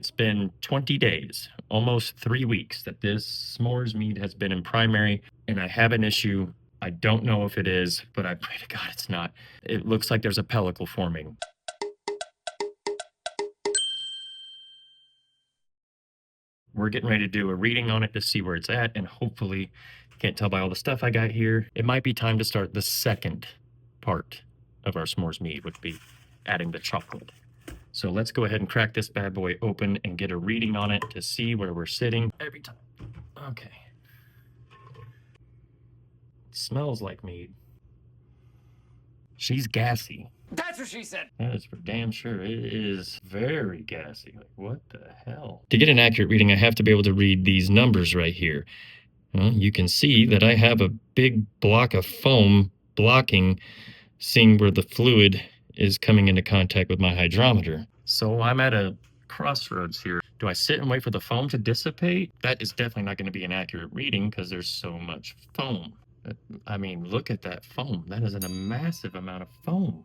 It's been 20 days, almost 3 weeks, that this S'mores Mead has been in primary, and I have an issue. I don't know if it is, but I pray to God it's not. It looks like there's a pellicle forming. We're getting ready to do a reading on it to see where it's at, and hopefully, can't tell by all the stuff I got here, it might be time to start the second part of our S'mores Mead, which would be adding the chocolate. So let's go ahead and crack this bad boy open and get a reading on it to see where we're sitting every time. Okay. It smells like mead. She's gassy. That's what she said. That is for damn sure. It is very gassy. Like, what the hell? To get an accurate reading, I have to be able to read these numbers right here. Well, you can see that I have a big block of foam blocking, seeing where the fluid is coming into contact with my hydrometer. So I'm at a crossroads here. Do I sit and wait for the foam to dissipate? That is definitely not going to be an accurate reading because there's so much foam. I mean, look at that foam. That is a massive amount of foam.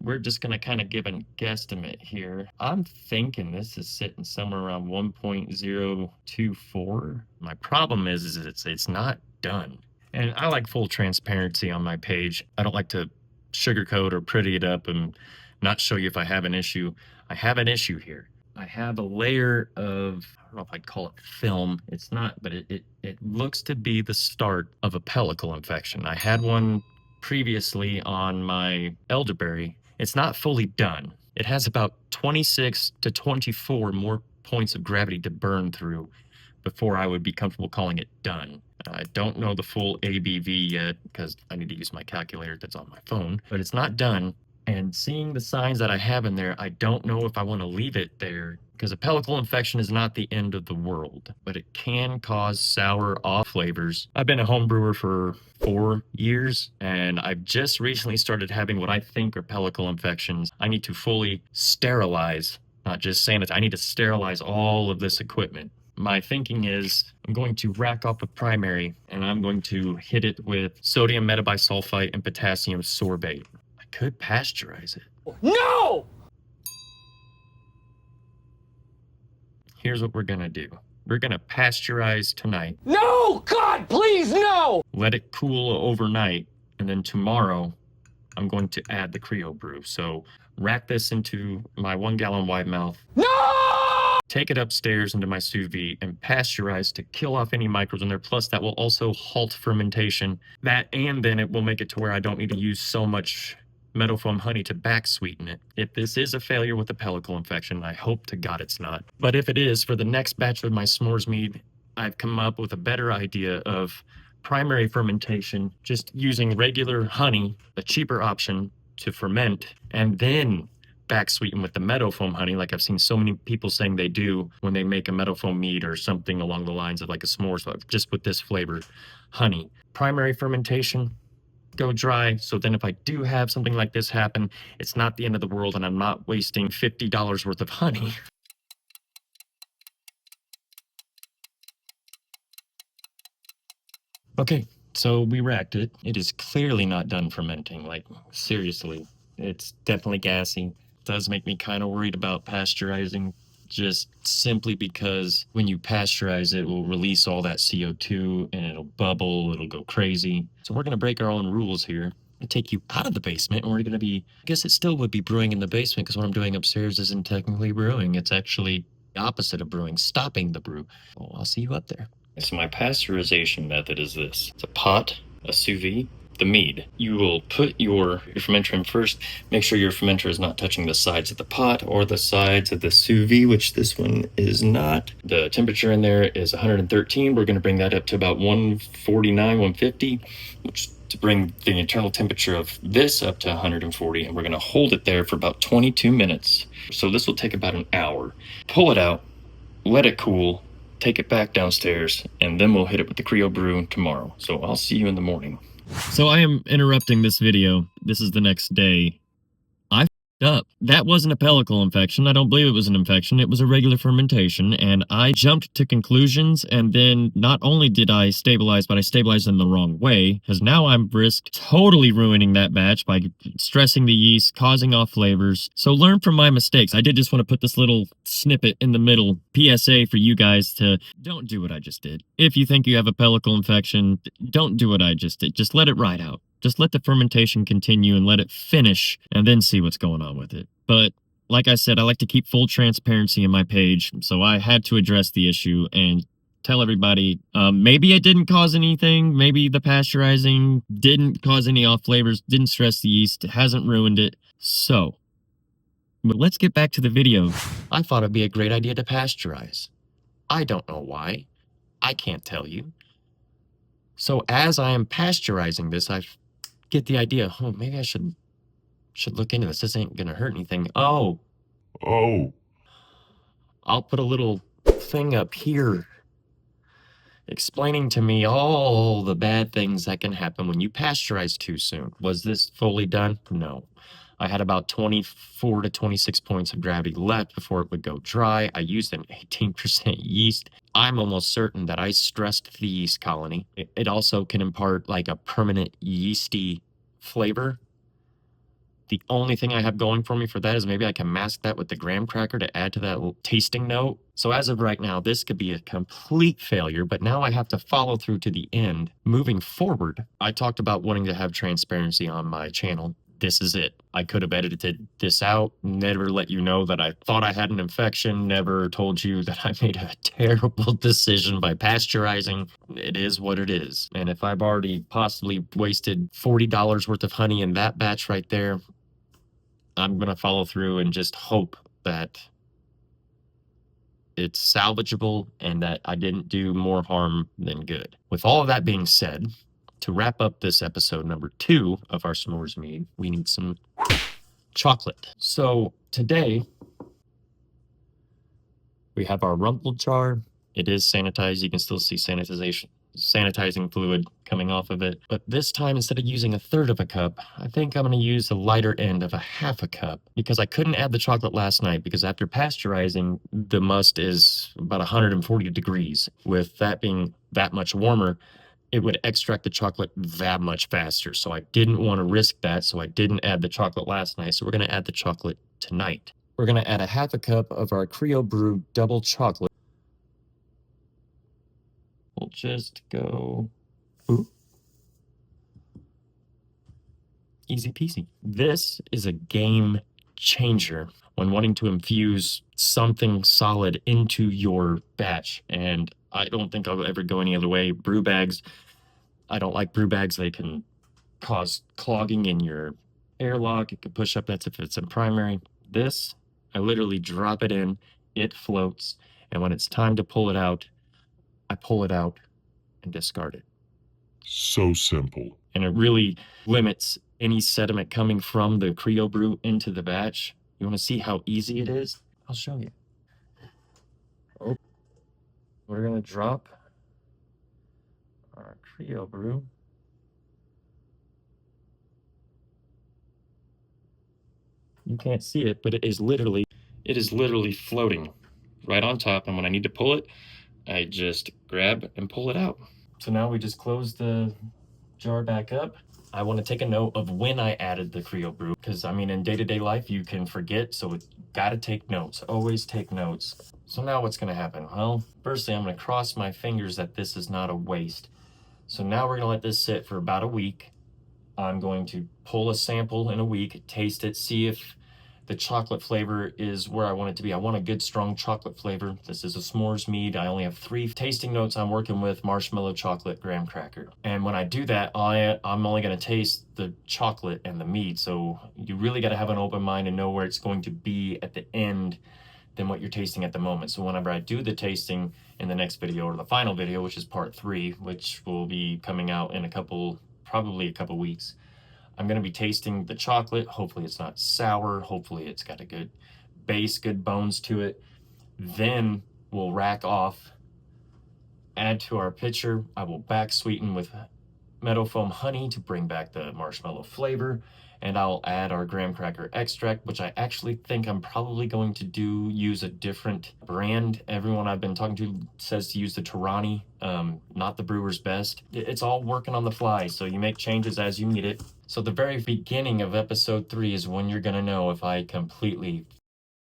We're just going to kind of give a guesstimate here. I'm thinking this is sitting somewhere around 1.024. My problem is it's not done. And I like full transparency on my page. I don't like to sugarcoat or pretty it up and not show you if I have an issue. I have an issue here. I have a layer of, I don't know if I'd call it film. It's not, but it looks to be the start of a pellicle infection. I had one previously on my elderberry. It's not fully done. It has about 26 to 24 more points of gravity to burn through before I would be comfortable calling it done. I don't know the full ABV yet because I need to use my calculator that's on my phone, but it's not done. And seeing the signs that I have in there, I don't know if I want to leave it there because a pellicle infection is not the end of the world, but it can cause sour off flavors. I've been a home brewer for 4 years, and I've just recently started having what I think are pellicle infections. I need to fully sterilize, not just sanitize. I need to sterilize all of this equipment. My thinking is I'm going to rack off a primary, and I'm going to hit it with sodium metabisulfite and potassium sorbate. I could pasteurize it. No! Here's what we're going to do. We're going to pasteurize tonight. No! God, please, no! Let it cool overnight, and then tomorrow I'm going to add the Creo brew. So rack this into my 1 gallon wide mouth. No! Take it upstairs into my sous vide and pasteurize to kill off any microbes in there. Plus, that will also halt fermentation. That, and then it will make it to where I don't need to use so much meadow foam honey to back sweeten it. If this is a failure with the pellicle infection, I hope to God it's not. But if it is, for the next batch of my S'mores Mead, I've come up with a better idea of primary fermentation, just using regular honey, a cheaper option to ferment, and then back sweeten with the meadow foam honey, like I've seen so many people saying they do when they make a meadow foam mead or something along the lines of like a s'mores, just with this flavored honey. Primary fermentation, go dry. So then if I do have something like this happen, it's not the end of the world and I'm not wasting $50 worth of honey. Okay, so we racked it. It is clearly not done fermenting. Like, seriously, it's definitely gassy. Does make me kind of worried about pasteurizing, just simply because when you pasteurize it will release all that CO2 and it'll bubble, it'll go crazy. So we're going to break our own rules here and take you out of the basement, and we're going to be, I guess it still would be brewing in the basement because what I'm doing upstairs isn't technically brewing. It's actually the opposite of brewing, stopping the brew. Well, I'll see you up there. So my pasteurization method is this. It's a pot, a sous vide, the mead. You will put your fermenter in first. Make sure your fermenter is not touching the sides of the pot or the sides of the sous vide, which this one is not. The temperature in there is 113. We're going to bring that up to about 149, 150, which to bring the internal temperature of this up to 140, and we're going to hold it there for about 22 minutes. So this will take about an hour. Pull it out, let it cool, take it back downstairs, and then we'll hit it with the Creo brew tomorrow. So I'll see you in the morning. So I am interrupting this video. This is the next day. up. That wasn't a pellicle infection. I don't believe it was an infection. It was a regular fermentation, and I jumped to conclusions, and then not only did I stabilize, but I stabilized in the wrong way, because now I'm risk totally ruining that batch by stressing the yeast, causing off flavors. So learn from my mistakes. I did just want to put this little snippet in the middle, PSA for you guys to don't do what I just did. If you think you have a pellicle infection, don't do what I just did. Just let it ride out. Just let the fermentation continue and let it finish and then see what's going on with it. But like I said, I like to keep full transparency in my page. So I had to address the issue and tell everybody maybe it didn't cause anything. Maybe the pasteurizing didn't cause any off flavors, didn't stress the yeast, hasn't ruined it. So, but let's get back to the video. I thought it'd be a great idea to pasteurize. I don't know why. I can't tell you. So as I am pasteurizing this, I get the idea, oh, maybe I should look into this. This ain't gonna hurt anything. Oh, I'll put a little thing up here explaining to me all the bad things that can happen when you pasteurize too soon. Was this fully done? No. I had about 24 to 26 points of gravity left before it would go dry. I used an 18% yeast. I'm almost certain that I stressed the yeast colony. It also can impart like a permanent yeasty flavor. The only thing I have going for me for that is maybe I can mask that with the graham cracker to add to that tasting note. So as of right now, this could be a complete failure, but now I have to follow through to the end. Moving forward, I talked about wanting to have transparency on my channel. This is it. I could have edited this out, never let you know that I thought I had an infection, never told you that I made a terrible decision by pasteurizing. It is what it is. And if I've already possibly wasted $40 worth of honey in that batch right there, I'm going to follow through and just hope that it's salvageable and that I didn't do more harm than good. With all of that being said, to wrap up this episode number 2 of our S'mores Mead, we need some chocolate. So today we have our rumple jar. It is sanitized. You can still see sanitizing fluid coming off of it. But this time, instead of using 1/3 of a cup, I think I'm going to use the lighter end of 1/2 a cup because I couldn't add the chocolate last night because after pasteurizing, the must is about 140 degrees. With that being that much warmer, it would extract the chocolate that much faster. So I didn't want to risk that. So I didn't add the chocolate last night. So we're going to add the chocolate tonight. We're going to add 1/2 a cup of our Homebrew double chocolate. We'll just go easy peasy. This is a game changer when wanting to infuse something solid into your batch. And I don't think I'll ever go any other way. Brew bags, I don't like brew bags. They can cause clogging in your airlock. It could push up. That's if it's in primary. This, I literally drop it in, it floats. And when it's time to pull it out, I pull it out and discard it. So simple. And it really limits any sediment coming from the Creo brew into the batch. You want to see how easy it is? I'll show you. Oh, we're going to drop our Creo brew. You can't see it, but it is literally floating right on top. And when I need to pull it, I just grab and pull it out. So now we just close the jar back up. I want to take a note of when I added the Creo brew because I mean in day-to-day life you can forget, so it's got to take notes. Always take notes. So now what's going to happen? Well, firstly I'm going to cross my fingers that this is not a waste. So now we're going to let this sit for about a week. I'm going to pull a sample in a week, taste it, see if the chocolate flavor is where I want it to be. I want a good, strong chocolate flavor. This is a S'mores Mead. I only have 3 tasting notes I'm working with: marshmallow, chocolate, graham cracker. And when I do that, I'm only going to taste the chocolate and the mead. So you really got to have an open mind and know where it's going to be at the end than what you're tasting at the moment. So whenever I do the tasting in the next video or the final video, which is part 3, which will be coming out in probably a couple weeks, I'm going to be tasting the chocolate. Hopefully it's not sour. Hopefully it's got a good base, good bones to it. Then we'll rack off, add to our pitcher. I will back sweeten with meadow foam honey to bring back the marshmallow flavor. And I'll add our graham cracker extract, which I actually think I'm probably going to use a different brand. Everyone I've been talking to says to use the Torani, not the Brewer's Best. It's all working on the fly, so you make changes as you need it. So the very beginning of episode 3 is when you're gonna know if I completely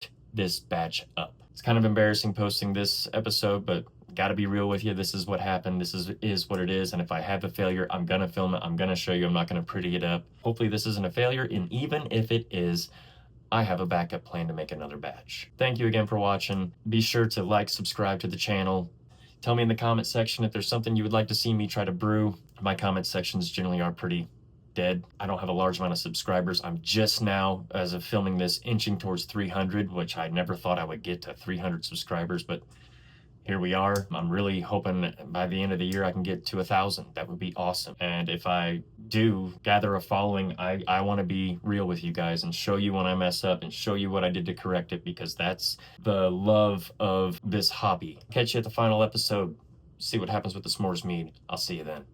f***ed this batch up. It's kind of embarrassing posting this episode, but gotta be real with you. This is what happened. This is what it is. And if I have a failure, I'm gonna film it. I'm gonna show you. I'm not gonna pretty it up. Hopefully this isn't a failure. And even if it is, I have a backup plan to make another batch. Thank you again for watching. Be sure to like, subscribe to the channel. Tell me in the comment section if there's something you would like to see me try to brew. My comment sections generally are pretty dead. I don't have a large amount of subscribers. I'm just now, as of filming this, inching towards 300, which I never thought I would get to 300 subscribers, but here we are. I'm really hoping by the end of the year I can get to 1,000. That would be awesome. And if I do gather a following, I want to be real with you guys and show you when I mess up and show you what I did to correct it, because that's the love of this hobby. Catch you at the final episode. See what happens with the S'mores Mead. I'll see you then.